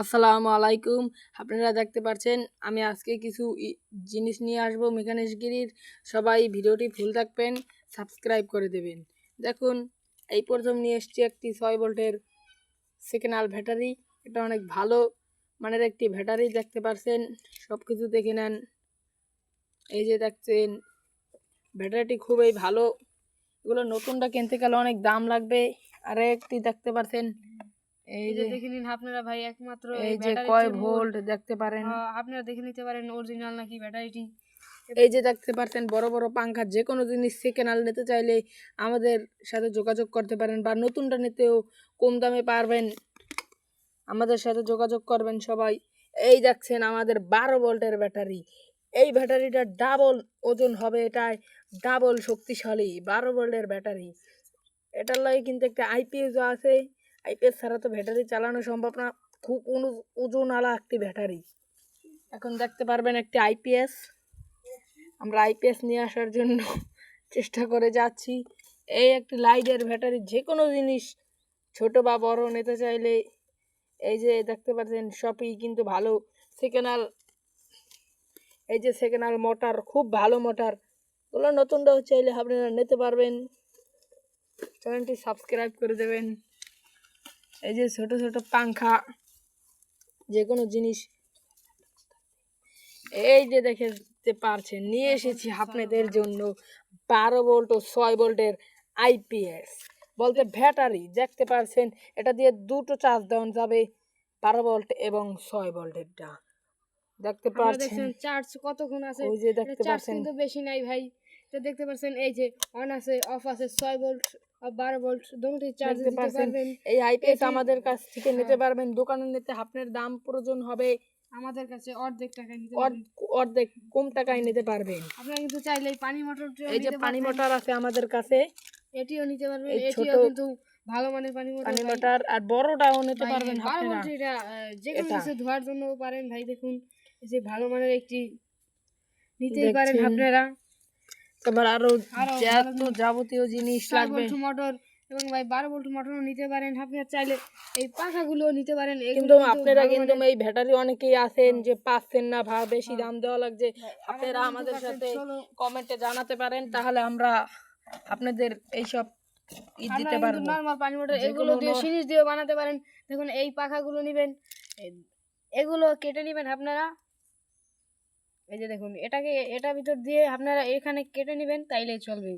আসসালামু আলাইকুম। আপনারা দেখতে পাচ্ছেন আমি আজকে কিছু জিনিস নিয়ে আসব মেকানিক্সগিরির। সবাই ভিডিওটি ফুল থাকবেন, সাবস্ক্রাইব করে দেবেন। দেখুন, এই প্রথম নিয়ে এসেছি একটি 6 ভোল্টের সেকেন্ড ব্যাটারি। এটা অনেক ভালো মানের একটি ব্যাটারি, দেখতে পাচ্ছেন। সব কিছু দেখে নেন। এই যে দেখছেন, ব্যাটারিটি খুবই ভালো। এগুলো নতুনটা কিনতে গেলে অনেক দাম লাগবে। আর একটি দেখতে পাচ্ছেন, এই যে দেখে নিন আপনারা ভাই, একমাত্র এই যে কয় ভোল্ট দেখতে পারেন। আপনারা দেখে নিতে পারেন অরিজিনাল নাকি ব্যাটারিটি। এই যে দেখতে পাচ্ছেন বড় বড় পাঙ্খা। যে কোনো জিনিস সেকেন্ড হ্যান্ড নিতে চাইলে আমাদের সাথে যোগাযোগ করতে পারেন, বা নতুনটা নিতেও কম দামে পারবেন। আমাদের সাথে যোগাযোগ করবেন সবাই। এই দেখছেন আমাদের 12 ভোল্টের ব্যাটারি। এই ব্যাটারিটা ডাবল ওজন হবে, এটাই ডাবল শক্তিশালী 12 ভোল্টের ব্যাটারি। এটার লাগে কিন্তু একটা আইপিএসও আছে। আইপিএস ছাড়া তো ব্যাটারি চালানো সম্ভব না। খুব ওজনওয়ালা একটি ব্যাটারি। এখন দেখতে পারবেন একটি আইপিএস। আমরা আইপিএস নিয়ে আসার জন্য চেষ্টা করে যাচ্ছি। এই একটি লাইটের ব্যাটারি। যে কোনো জিনিস ছোট বা বড় নিতে চাইলে এই যে দেখতে পাচ্ছেন, সবই কিন্তু ভালো। সেকেন্ড, এই যে সেকেন্ড মোটর, খুব ভালো মোটর। ওগুলো নতুনটাও চাইলে আপনারা নিতে পারবেন। চ্যানেলটি সাবস্ক্রাইব করে দেবেন। এই যে ছোট ছোট পাংখা, যে কোনো জিনিস এই যে দেখতে পারছেন, নিয়ে এসেছি আপনাদের জন্য 12 ভোল্ট ও 6 ভোল্টের আইপিএস বলতে ব্যাটারি। দেখতে পারছেন, এটা দিয়ে দুটো চার্জ দেওয়া যাবে, 12 ভোল্ট এবং 6 ভোল্টেরটা। দেখতে পারছেন চার্জ কতক্ষণ আছে? ওই যে দেখতে চার্জ পারছেন, কিন্তু বেশি নাই ভাই। তো দেখতে পাচ্ছেন এই যে অন আছে, অফ আছে, 6 ভোল্ট আর 12 ভোল্ট দুটোই চার্জ দেখতে দিতে পারছেন। পারবেন। এই আইপিএস আমাদের কাছ থেকে নিতে পারবেন। দোকানে নিতে আপনার দাম প্রয়োজন হবে, আমাদের কাছে অর্ধেক টাকায় নিতে পারবেন, অর্ধেক কম টাকায় নিতে পারবেন। আপনারা কিন্তু চাইলে পানি মোটর এই যে পানি মোটর আছে আমাদের কাছে, এটিও নিতে পারবেন। এই ছোট এটিও কিন্তু ভালো মানের পানি মোটর, আর বড়টাও নিতে ভাই, পারবেন 12 আপনারা। ভোল্ট এটা যে কোনো কিছু ধোয়ার জন্য পারেন ভাই। দেখুন, এই যে ভালো মানের একটি নিতেই পারেন আপনারা। তোমার আরো যত যাবতীয় জিনিস লাগবে, 4 ভোল্ট মোটর এবং ভাই 12 ভোল্ট মোটরও নিতে পারেন। আপনারা চাইলে এই পাখাগুলো নিতে পারেন। কিন্তু আপনারা কিন্তু এই ব্যাটারি অনেকেই আছেন যে পাচ্ছেন না, বেশি দাম দেওয়া লাগছে। আপনারা আমাদের সাথে কমেন্টে জানাতে পারেন, তাহলে আমরা আপনাদের এইসব দিতে পারবো। নরমাল পানি মোটর এগুলো দিয়ে সিরিজ দিয়ে বানাতে পারেন। দেখুন, এই পাখাগুলো নেবেন, এগুলো কেটে নেবেন আপনারা। এই যে দেখুন, এটাকে এটা ভিতর দিয়ে আপনারা এখানে কেটে নেবেন, তাইলেই চলবে।